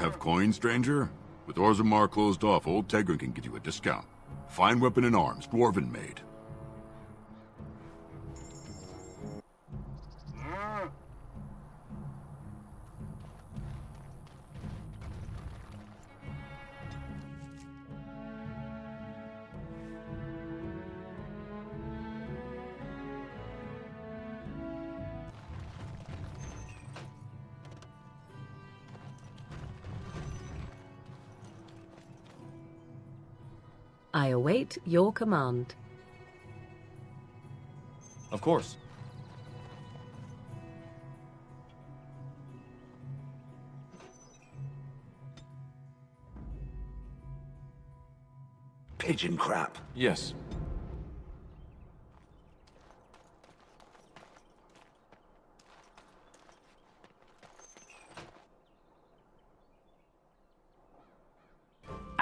Have coin, stranger? With Orzammar closed off, old Tegrin can give you a discount. Fine weapon and arms, dwarven made. I await your command. Of course. Pigeon crap. Yes.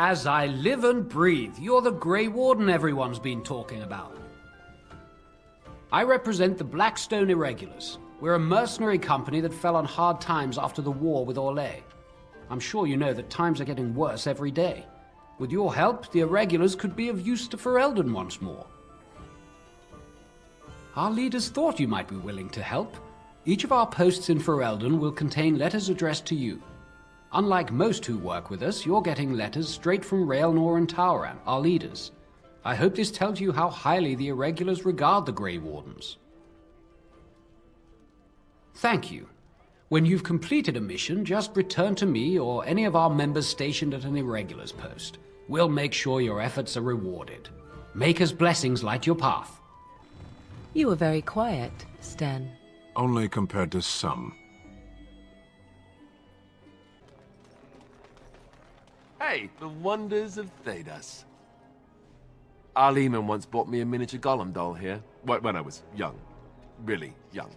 As I live and breathe, you're the Grey Warden everyone's been talking about. I represent the Blackstone Irregulars. We're a mercenary company that fell on hard times after the war with Orlais. I'm sure you know that times are getting worse every day. With your help, the Irregulars could be of use to Ferelden once more. Our leaders thought you might be willing to help. Each of our posts in Ferelden will contain letters addressed to you. Unlike most who work with us, you're getting letters straight from Raelnor and Tauran, our leaders. I hope this tells you how highly the Irregulars regard the Grey Wardens. Thank you. When you've completed a mission, just return to me or any of our members stationed at an Irregulars post. We'll make sure your efforts are rewarded. Maker's blessings light your path. You were very quiet, Sten. Only compared to some. Hey, the wonders of Thedas. Our Lehman once bought me a miniature golem doll here, when I was young. Really young.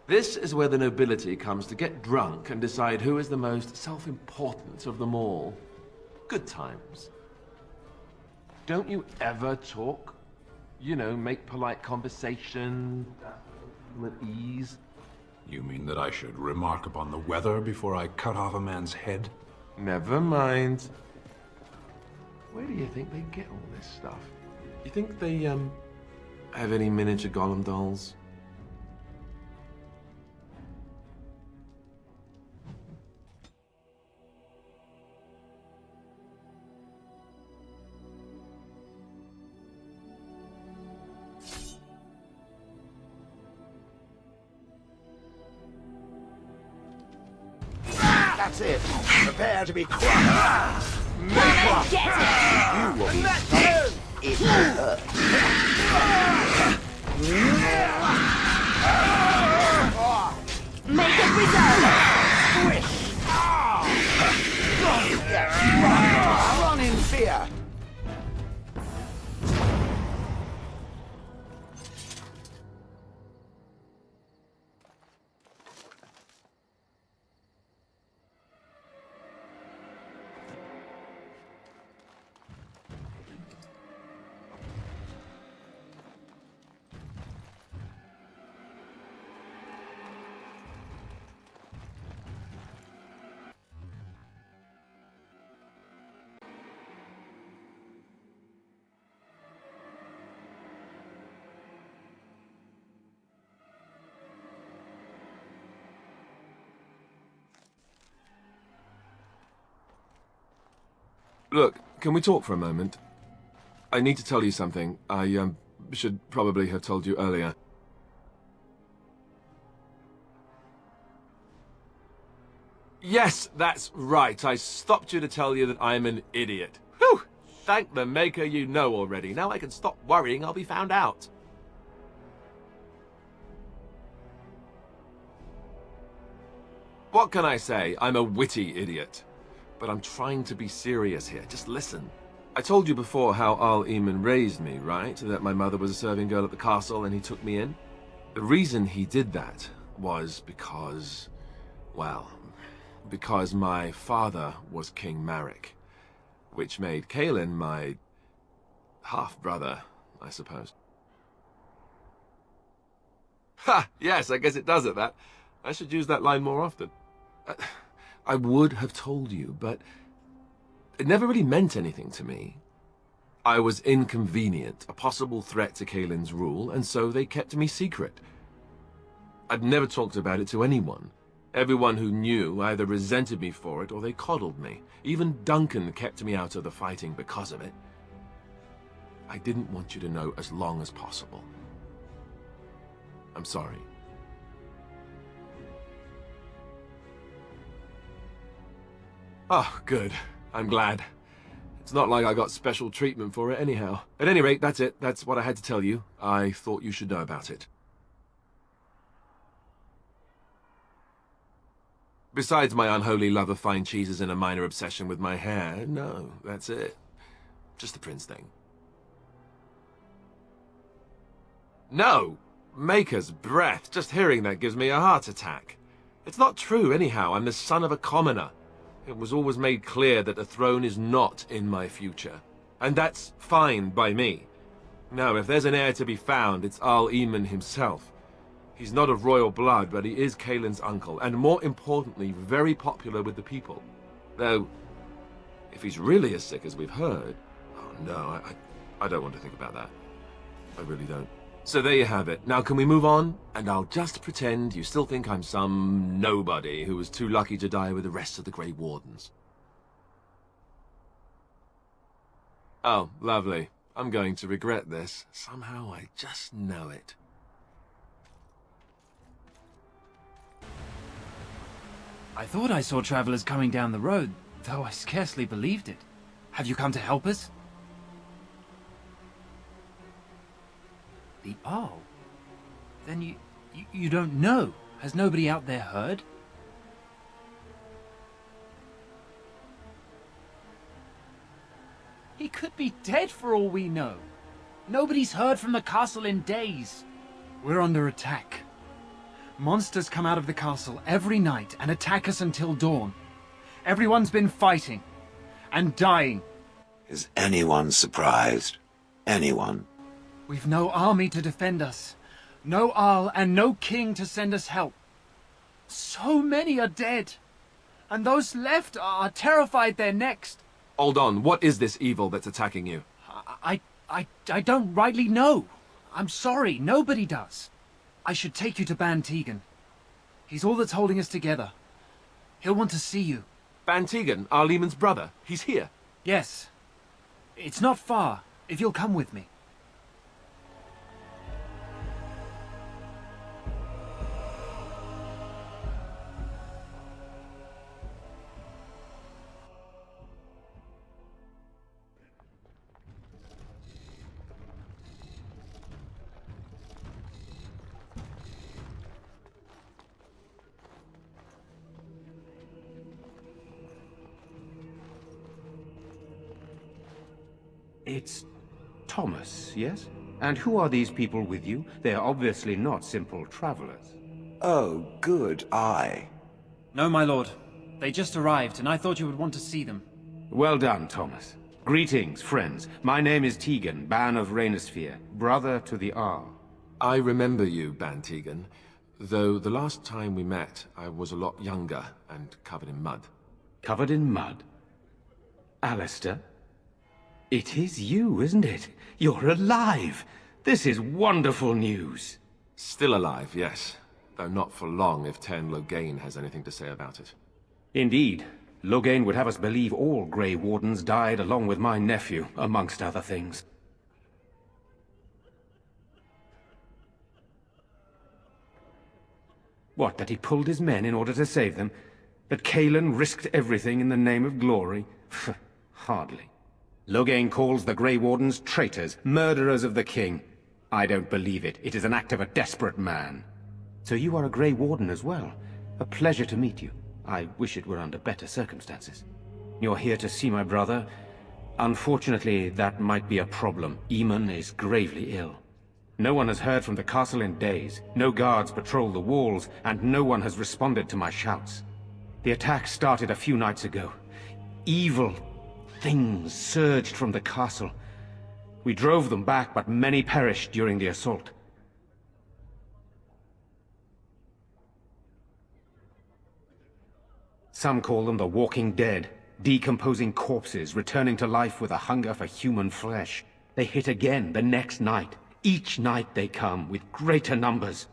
This is where the nobility comes to get drunk and decide who is the most self-important of them all. Good times. Don't you ever talk? You know, make polite conversation, at ease. You mean that I should remark upon the weather before I cut off a man's head? Never mind. Where do you think they get all this stuff? You think they, have any miniature golem dolls? That's it. Prepare to be crushed. Make you will be stopped if you hurt. Make it reserve! Swish! Run in fear. Look, can we talk for a moment? I need to tell you something. I, should probably have told you earlier. Yes, that's right. I stopped you to tell you that I'm an idiot. Whew! Thank the Maker you know already. Now I can stop worrying I'll be found out. What can I say? I'm a witty idiot. But I'm trying to be serious here. Just listen. I told you before how Al Eamon raised me, right? That my mother was a serving girl at the castle and he took me in. The reason he did that was because, well, because my father was King Marek, which made Kaelin my half-brother, I suppose. Ha! Yes, I guess it does at that. I should use that line more often. I would have told you, but it never really meant anything to me. I was inconvenient, a possible threat to Kaelin's rule, and so they kept me secret. I'd never talked about it to anyone. Everyone who knew either resented me for it or they coddled me. Even Duncan kept me out of the fighting because of it. I didn't want you to know as long as possible. I'm sorry. Oh, good. I'm glad. It's not like I got special treatment for it anyhow. At any rate, that's it. That's what I had to tell you. I thought you should know about it. Besides my unholy love of fine cheeses and a minor obsession with my hair, no, that's it. Just the prince thing. No! Maker's breath. Just hearing that gives me a heart attack. It's not true anyhow. I'm the son of a commoner. It was always made clear that the throne is not in my future. And that's fine by me. No, if there's an heir to be found, it's Arl Eamon himself. He's not of royal blood, but he is Kaelin's uncle, and more importantly, very popular with the people. Though, if he's really as sick as we've heard... Oh no, I don't want to think about that. I really don't. So there you have it. Now can we move on? And I'll just pretend you still think I'm some nobody who was too lucky to die with the rest of the Grey Wardens. Oh, lovely. I'm going to regret this. Somehow I just know it. I thought I saw travelers coming down the road, though I scarcely believed it. Have you come to help us? The Arl? Then you don't know? Has nobody out there heard? He could be dead for all we know. Nobody's heard from the castle in days. We're under attack. Monsters come out of the castle every night and attack us until dawn. Everyone's been fighting and dying. Is anyone surprised? Anyone? We've no army to defend us. No Arl and no king to send us help. So many are dead. And those left are terrified they're next. Hold on, what is this evil that's attacking you? I don't rightly know. I'm sorry, nobody does. I should take you to Ban Tegan. He's all that's holding us together. He'll want to see you. Ban Tegan, Arl Eamon's brother. He's here. Yes. It's not far, if you'll come with me. It's Thomas, yes? And who are these people with you? They are obviously not simple travelers. Oh, good eye. No, my lord. They just arrived, and I thought you would want to see them. Well done, Thomas. Greetings, friends. My name is Tegan, Ban of Rainisfere, brother to the Arl. I remember you, Ban Tegan. Though the last time we met, I was a lot younger and covered in mud. Covered in mud? Alistair? It is you, isn't it? You're alive! This is wonderful news! Still alive, yes. Though not for long if Tern Loghain has anything to say about it. Indeed. Loghain would have us believe all Grey Wardens died along with my nephew, amongst other things. What, that he pulled his men in order to save them? That Kaelin risked everything in the name of glory? Hardly. Loghain calls the Grey Wardens traitors, murderers of the king. I don't believe it. It is an act of a desperate man. So you are a Grey Warden as well. A pleasure to meet you. I wish it were under better circumstances. You're here to see my brother. Unfortunately, that might be a problem. Eamon is gravely ill. No one has heard from the castle in days. No guards patrol the walls, and no one has responded to my shouts. The attack started a few nights ago. Evil things surged from the castle. We drove them back, but many perished during the assault. Some call them the walking dead, decomposing corpses returning to life with a hunger for human flesh. They hit again the next night. Each night they come with greater numbers.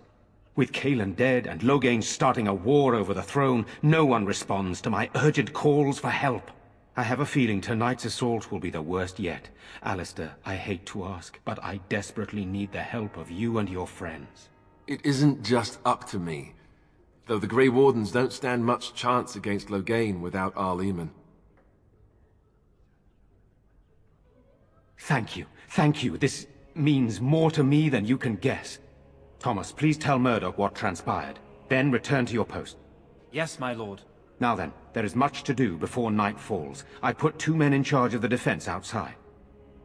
With Cailan dead and Loghain starting a war over the throne, no one responds to my urgent calls for help. I have a feeling tonight's assault will be the worst yet. Alistair, I hate to ask, but I desperately need the help of you and your friends. It isn't just up to me. Though the Grey Wardens don't stand much chance against Loghain without Arl Eamon. Thank you. Thank you. This means more to me than you can guess. Thomas, please tell Murdoch what transpired. Then return to your post. Yes, my lord. Now then, there is much to do before night falls. I put 2 men in charge of the defense outside.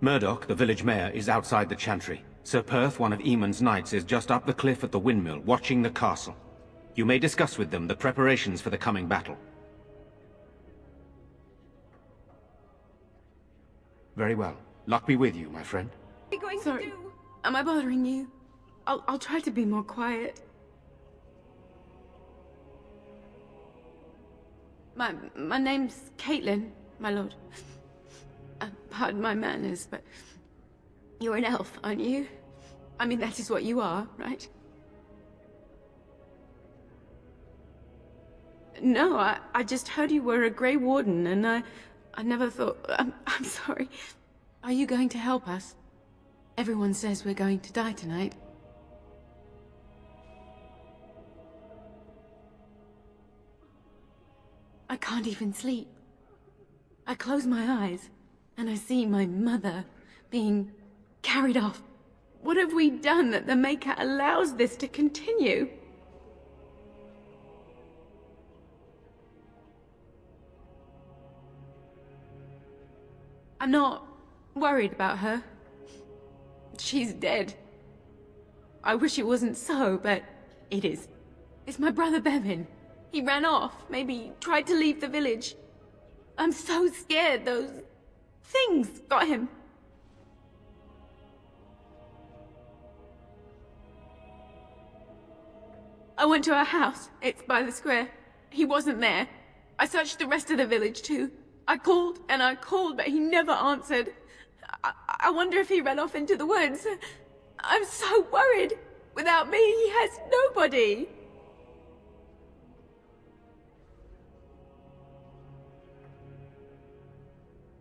Murdoch, the village mayor, is outside the chantry. Sir Perth, one of Eamon's knights, is just up the cliff at the windmill, watching the castle. You may discuss with them the preparations for the coming battle. Very well. Luck be with you, my friend. What are you going to do? Am I bothering you? I'll try to be more quiet. My name's Caitlin, my lord. Pardon my manners, but you're an elf, aren't you? I mean, that is what you are, right? No, I just heard you were a Grey Warden, and I never thought... I'm sorry. Are you going to help us? Everyone says we're going to die tonight. I can't even sleep. I close my eyes, and I see my mother being carried off. What have we done that the Maker allows this to continue? I'm not worried about her. She's dead. I wish it wasn't so, but it is. It's my brother Bevan. He ran off, maybe tried to leave the village. I'm so scared those things got him. I went to our house. It's by the square. He wasn't there. I searched the rest of the village too. I called and I called, but he never answered. I wonder if he ran off into the woods. I'm so worried. Without me, he has nobody.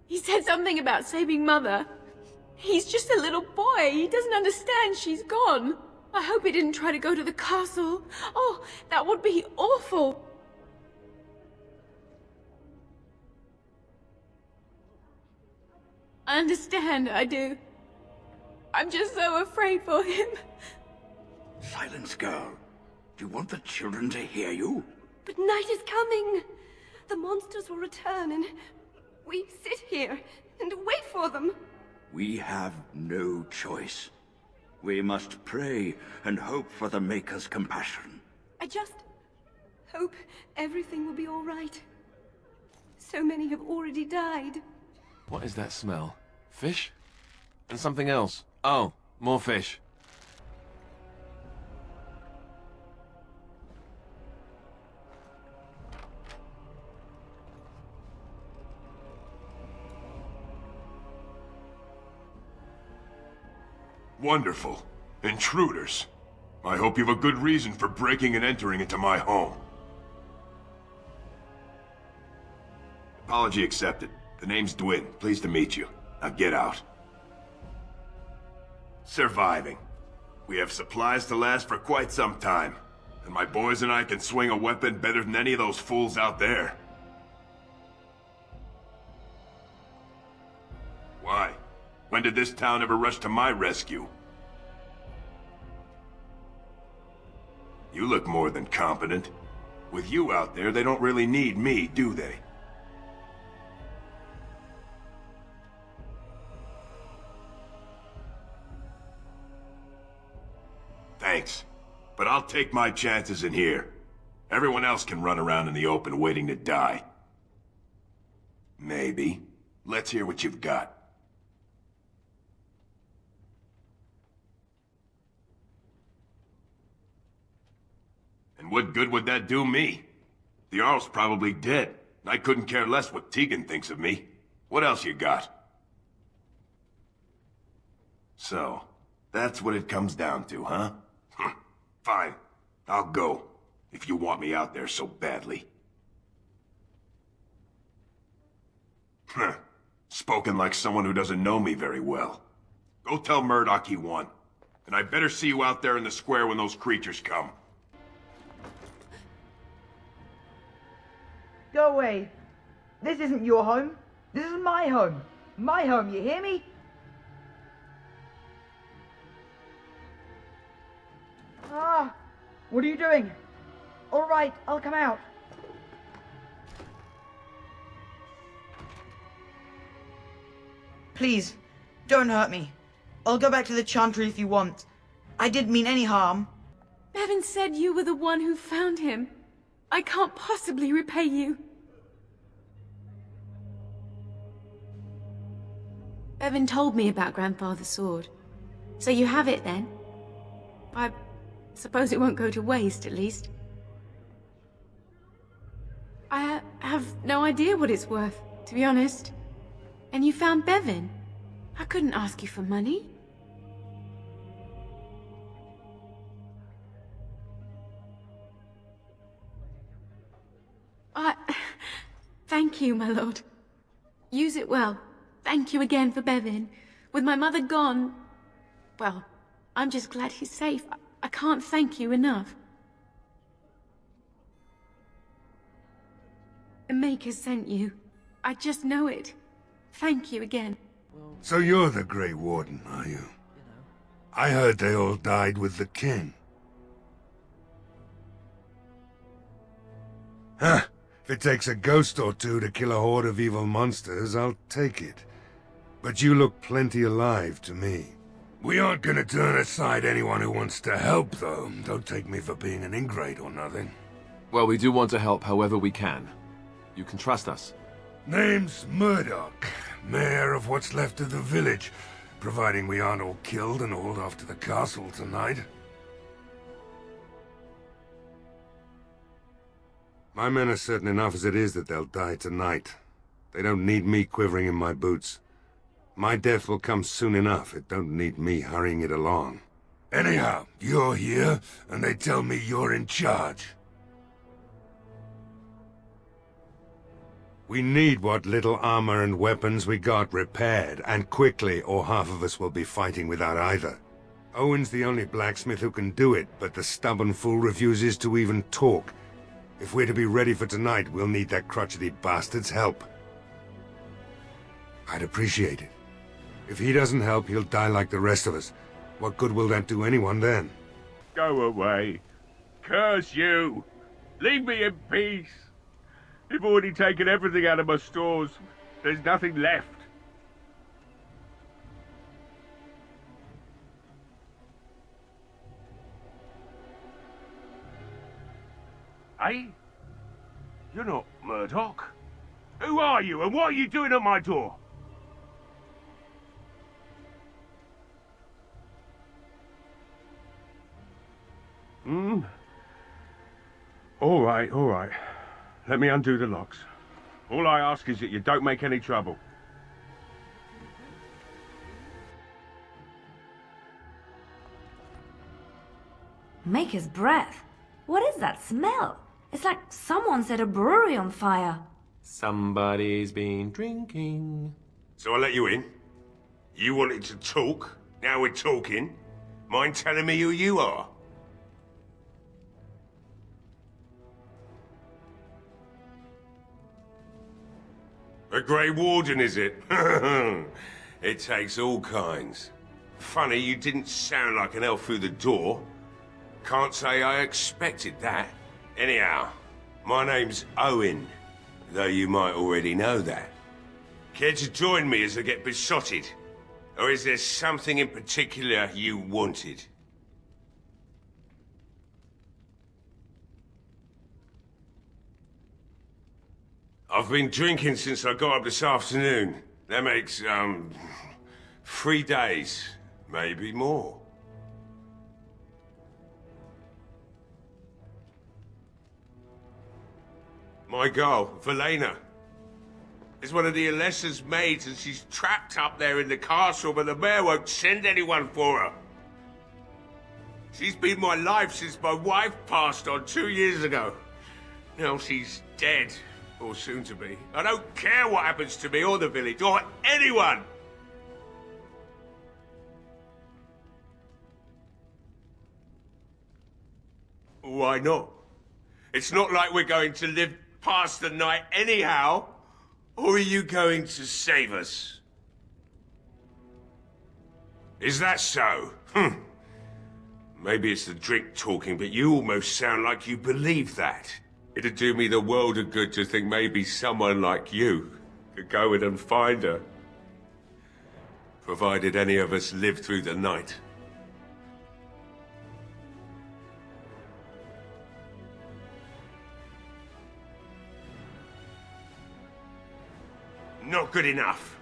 He said something about saving Mother. He's just a little boy. He doesn't understand she's gone. I hope he didn't try to go to the castle. Oh, that would be awful. I understand, I do. I'm just so afraid for him. Silence, girl. Do you want the children to hear you? But night is coming. The monsters will return and we sit here and wait for them. We have no choice. We must pray and hope for the Maker's compassion. I just hope everything will be all right. So many have already died. What is that smell? Fish? And something else. Oh, more fish. Wonderful. Intruders. I hope you have a good reason for breaking and entering into my home. Apology accepted. The name's Dwin. Pleased to meet you. Now get out. Surviving. We have supplies to last for quite some time. And my boys and I can swing a weapon better than any of those fools out there. Why? When did this town ever rush to my rescue? You look more than competent. With you out there, they don't really need me, do they? Thanks. But I'll take my chances in here. Everyone else can run around in the open waiting to die. Maybe. Let's hear what you've got. And what good would that do me? The Jarl's probably dead. I couldn't care less what Tegan thinks of me. What else you got? So, that's what it comes down to, huh? Fine. I'll go, if you want me out there so badly. Spoken like someone who doesn't know me very well. Go tell Murdoch he won. And I better see you out there in the square when those creatures come. Go away. This isn't your home. This is my home. My home, you hear me? Ah, what are you doing? All right, I'll come out. Please, don't hurt me. I'll go back to the Chantry if you want. I didn't mean any harm. Bevan said you were the one who found him. I can't possibly repay you. Bevan told me about Grandfather's sword. So you have it then? I suppose it won't go to waste, at least. I have no idea what it's worth, to be honest. And you found Bevan. I couldn't ask you for money. Thank you, my lord. Use it well. Thank you again for Bevan. With my mother gone... Well, I'm just glad he's safe. I can't thank you enough. The Maker sent you. I just know it. Thank you again. So you're the Grey Warden, are you? I heard they all died with the king. Huh. If it takes a ghost or two to kill a horde of evil monsters, I'll take it. But you look plenty alive to me. We aren't gonna turn aside anyone who wants to help, though. Don't take me for being an ingrate or nothing. Well, we do want to help however we can. You can trust us. Name's Murdoch, mayor of what's left of the village, providing we aren't all killed and hauled off to the castle tonight. My men are certain enough as it is that they'll die tonight. They don't need me quivering in my boots. My death will come soon enough. It don't need me hurrying it along. Anyhow, you're here, and they tell me you're in charge. We need what little armor and weapons we got repaired, and quickly, or half of us will be fighting without either. Owen's the only blacksmith who can do it, but the stubborn fool refuses to even talk. If we're to be ready for tonight, we'll need that crotchety bastard's help. I'd appreciate it. If he doesn't help, he'll die like the rest of us. What good will that do anyone then? Go away. Curse you! Leave me in peace! You've already taken everything out of my stores. There's nothing left. Hey? You're not Murdoch. Who are you, and what are you doing at my door? All right, all right. Let me undo the locks. All I ask is that you don't make any trouble. Maker's breath? What is that smell? It's like someone set a brewery on fire. Somebody's been drinking. So I let you in. You wanted to talk. Now we're talking. Mind telling me who you are? A Grey Warden, is it? It takes all kinds. Funny, you didn't sound like an elf through the door. Can't say I expected that. Anyhow, my name's Owen, though you might already know that. Care to join me as I get besotted? Or is there something in particular you wanted? I've been drinking since I got up this afternoon. That makes, 3 days, maybe more. My girl, Velena. Is one of the Alessa's maids, and she's trapped up there in the castle, but the mayor won't send anyone for her. She's been my life since my wife passed on 2 years ago. Now she's dead, or soon to be. I don't care what happens to me or the village, or anyone! Why not? It's not like we're going to live past the night anyhow. Or are you going to save us? Is that so? Maybe it's the drink talking, but you almost sound like you believe that. It'd do me the world of good to think maybe someone like you could go in and find her. Provided any of us live through the night. Not good enough.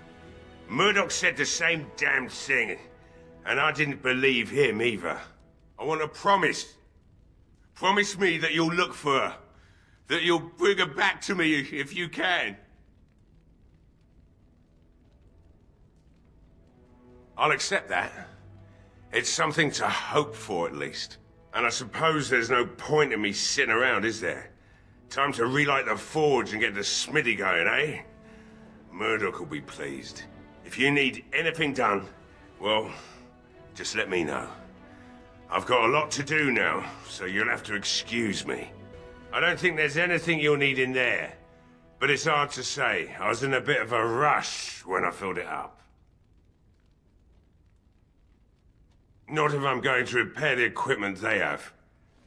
Murdoch said the same damn thing, and I didn't believe him either. I want a promise. Promise me that you'll look for her. That you'll bring her back to me if you can. I'll accept that. It's something to hope for, at least. And I suppose there's no point in me sitting around, is there? Time to relight the forge and get the smithy going, eh? Murdoch will be pleased. If you need anything done, well, just let me know. I've got a lot to do now, so you'll have to excuse me. I don't think there's anything you'll need in there, but it's hard to say. I was in a bit of a rush when I filled it up. Not if I'm going to repair the equipment they have.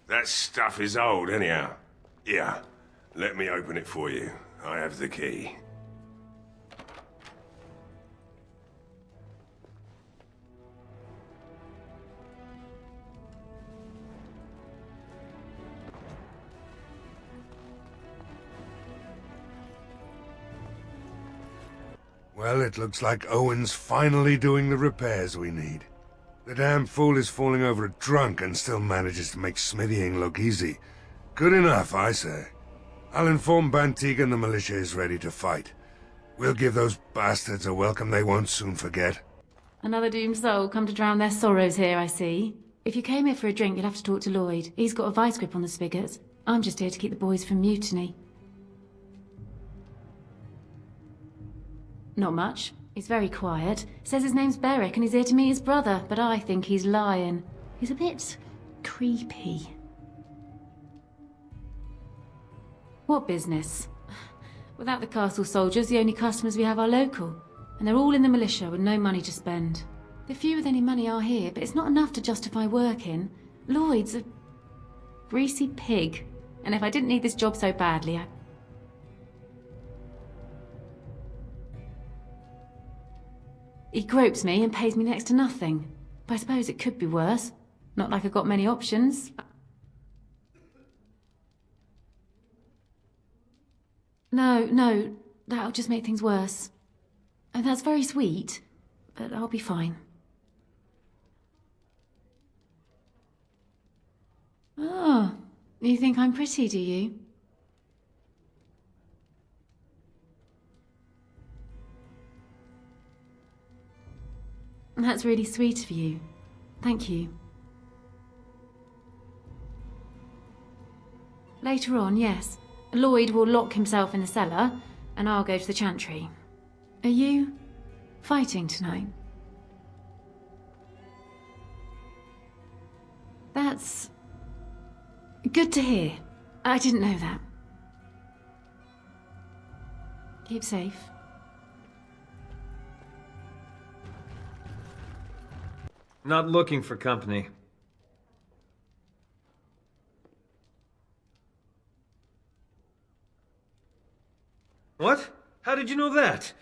That stuff is old, anyhow. Yeah, let me open it for you. I have the key. Well, it looks like Owen's finally doing the repairs we need. The damn fool is falling over drunk and still manages to make smithying look easy. Good enough, I say. I'll inform Bantig and the militia is ready to fight. We'll give those bastards a welcome they won't soon forget. Another doomed soul come to drown their sorrows here, I see. If you came here for a drink, you'll have to talk to Lloyd. He's got a vice grip on the spigots. I'm just here to keep the boys from mutiny. Not much. He's very quiet. Says his name's Beric and he's here to meet his brother, but I think he's lying. He's a bit creepy. What business? Without the castle soldiers, the only customers we have are local. And they're all in the militia with no money to spend. The few with any money are here, but it's not enough to justify working. Lloyd's a greasy pig. And if I didn't need this job so badly, He gropes me and pays me next to nothing. But I suppose it could be worse. Not like I've got many options. No, that'll just make things worse. And that's very sweet, but I'll be fine. Oh, you think I'm pretty, do you? That's really sweet of you. Thank you. Later on, yes. Lloyd will lock himself in the cellar, and I'll go to the chantry. Are you fighting tonight? That's good to hear. I didn't know that. Keep safe. Not looking for company. What? How did you know that?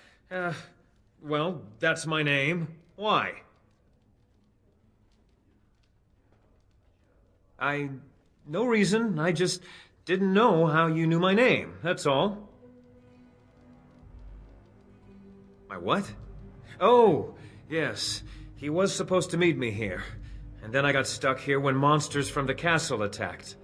Well, that's my name. Why? No reason. I just didn't know how you knew my name, that's all. My what? Oh, yes. He was supposed to meet me here. And then I got stuck here when monsters from the castle attacked.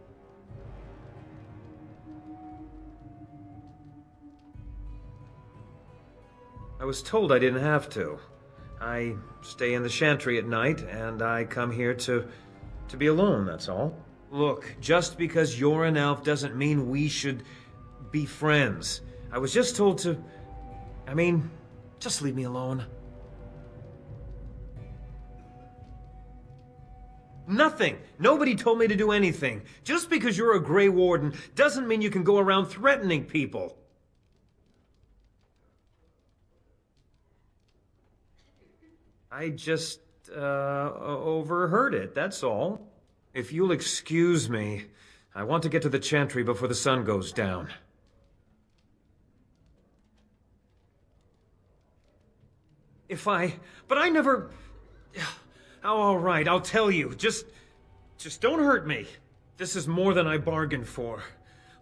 I was told I didn't have to. I stay in the chantry at night, and I come here to be alone, that's all. Look, just because you're an elf doesn't mean we should be friends. I was just told to... I mean, just leave me alone. Nothing! Nobody told me to do anything. Just because you're a Grey Warden doesn't mean you can go around threatening people. I just, overheard it, that's all. If you'll excuse me, I want to get to the chantry before the sun goes down. But I never... Oh, all right, I'll tell you. Just don't hurt me. This is more than I bargained for.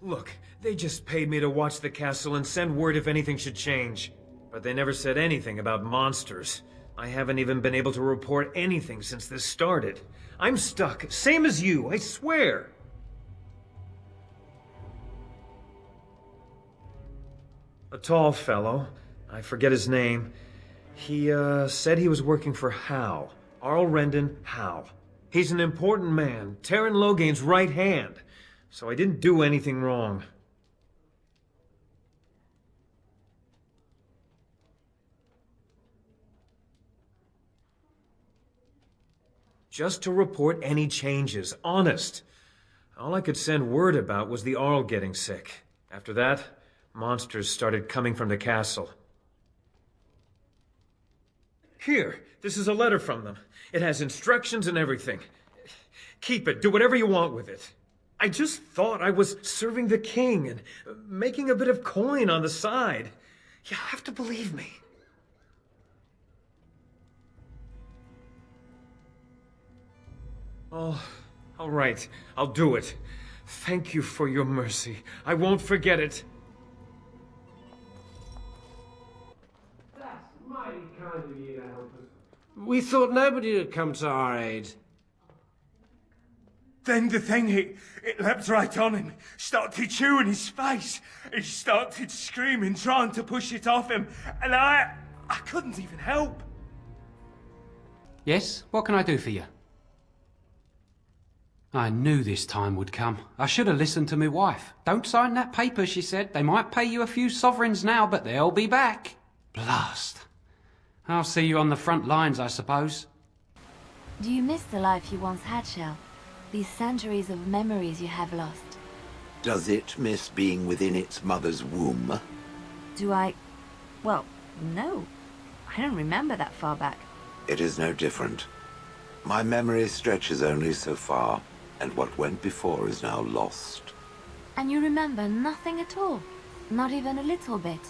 Look, they just paid me to watch the castle and send word if anything should change. But they never said anything about monsters. I haven't even been able to report anything since this started. I'm stuck, same as you, I swear. A tall fellow, I forget his name. He, said he was working for Hal. Arl Rendon Hal. He's an important man, Terran Logain's right hand. So I didn't do anything wrong. Just to report any changes, honest. All I could send word about was the Arl getting sick. After that, monsters started coming from the castle. Here, this is a letter from them. It has instructions and everything. Keep it, do whatever you want with it. I just thought I was serving the king and making a bit of coin on the side. You have to believe me. Oh, all right. I'll do it. Thank you for your mercy. I won't forget it. That's mighty kind of you to help us. We thought nobody would come to our aid. Then the thing, it leapt right on him, started chewing his face. He started screaming, trying to push it off him, and I couldn't even help. Yes? What can I do for you? I knew this time would come. I should have listened to my wife. Don't sign that paper, she said. They might pay you a few sovereigns now, but they'll be back. Blast. I'll see you on the front lines, I suppose. Do you miss the life you once had, Shale? These centuries of memories you have lost? Does it miss being within its mother's womb? Do I... Well, no. I don't remember that far back. It is no different. My memory stretches only so far, and what went before is now lost. And you remember nothing at all? Not even a little bit?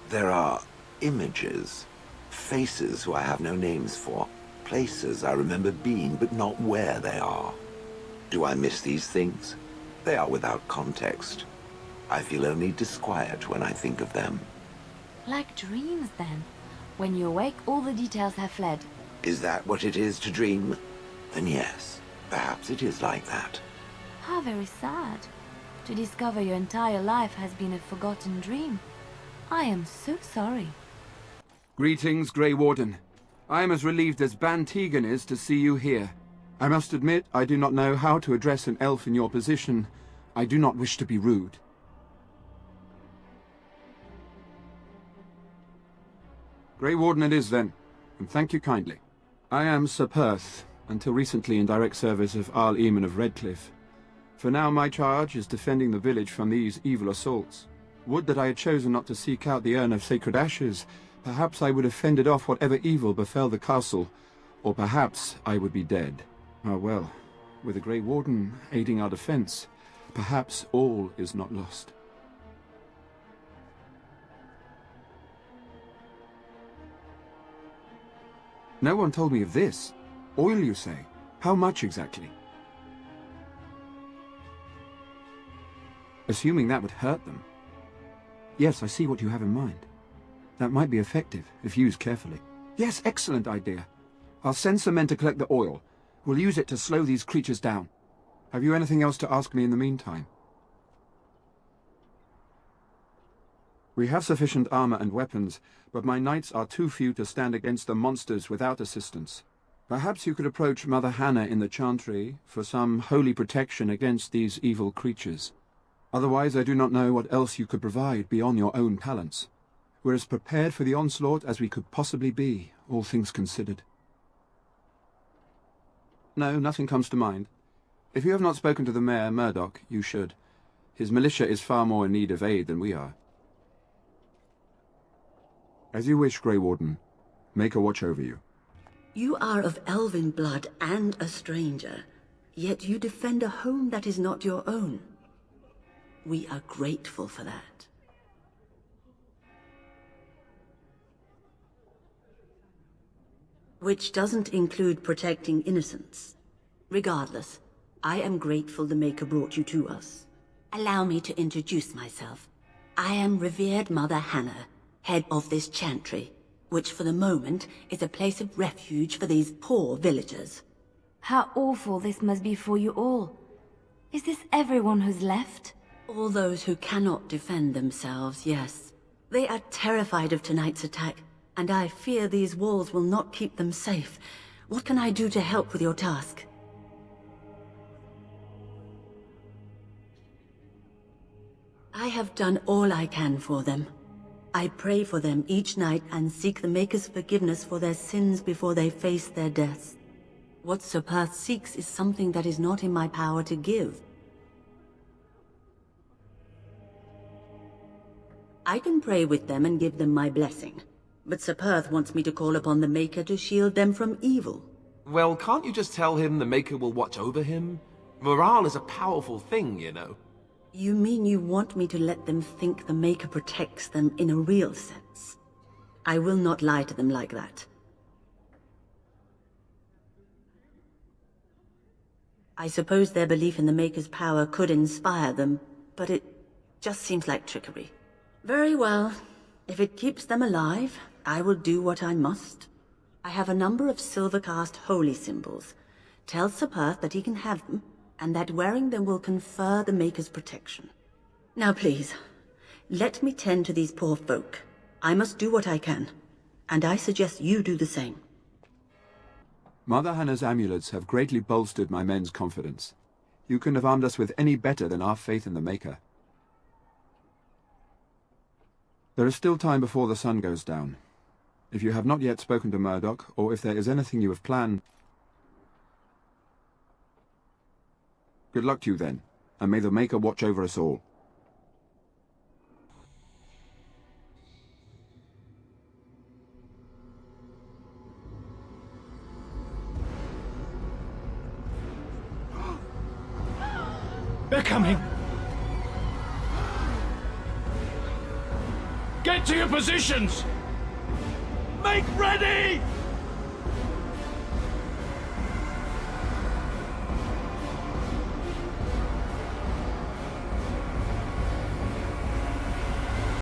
There are images, faces who I have no names for, places I remember being, but not where they are. Do I miss these things? They are without context. I feel only disquiet when I think of them. Like dreams, then. When you awake, all the details have fled. Is that what it is to dream? Then yes, perhaps it is like that. How very sad. To discover your entire life has been a forgotten dream. I am so sorry. Greetings, Grey Warden. I am as relieved as Ban Tegan is to see you here. I must admit, I do not know how to address an elf in your position. I do not wish to be rude. Grey Warden it is, then, and thank you kindly. I am Sir Perth, until recently in direct service of Arl Eamon of Redcliffe. For now my charge is defending the village from these evil assaults. Would that I had chosen not to seek out the urn of sacred ashes. Perhaps I would have fended off whatever evil befell the castle, or perhaps I would be dead. Ah well, with a Grey Warden aiding our defense, perhaps all is not lost. No one told me of this. Oil, you say? How much exactly? Assuming that would hurt them. Yes, I see what you have in mind. That might be effective, if used carefully. Yes, excellent idea. I'll send some men to collect the oil. We'll use it to slow these creatures down. Have you anything else to ask me in the meantime? We have sufficient armor and weapons, but my knights are too few to stand against the monsters without assistance. Perhaps you could approach Mother Hannah in the Chantry for some holy protection against these evil creatures. Otherwise, I do not know what else you could provide beyond your own talents. We're as prepared for the onslaught as we could possibly be, all things considered. No, nothing comes to mind. If you have not spoken to the Mayor, Murdoch, you should. His militia is far more in need of aid than we are. As you wish, Grey Warden. Make a watch over you. You are of elven blood and a stranger, yet you defend a home that is not your own. We are grateful for that. Which doesn't include protecting innocents. Regardless, I am grateful the Maker brought you to us. Allow me to introduce myself. I am revered Mother Hannah, head of this chantry, which for the moment is a place of refuge for these poor villagers. How awful this must be for you all. Is this everyone who's left? All those who cannot defend themselves, yes. They are terrified of tonight's attack, and I fear these walls will not keep them safe. What can I do to help with your task? I have done all I can for them. I pray for them each night and seek the Maker's forgiveness for their sins before they face their deaths. What Sir Perth seeks is something that is not in my power to give. I can pray with them and give them my blessing, but Sir Perth wants me to call upon the Maker to shield them from evil. Well, can't you just tell him the Maker will watch over him? Morale is a powerful thing, you know. You mean you want me to let them think the Maker protects them in a real sense? I will not lie to them like that. I suppose their belief in the Maker's power could inspire them, but it just seems like trickery. Very well. If it keeps them alive, I will do what I must. I have a number of silver-cast holy symbols. Tell Sir Perth that he can have them, and that wearing them will confer the Maker's protection. Now please, let me tend to these poor folk. I must do what I can, and I suggest you do the same. Mother Hannah's amulets have greatly bolstered my men's confidence. You couldn't have armed us with any better than our faith in the Maker. There is still time before the sun goes down. If you have not yet spoken to Murdoch, or if there is anything you have planned... Good luck to you then, and may the Maker watch over us all. They're coming! Get to your positions! Make ready!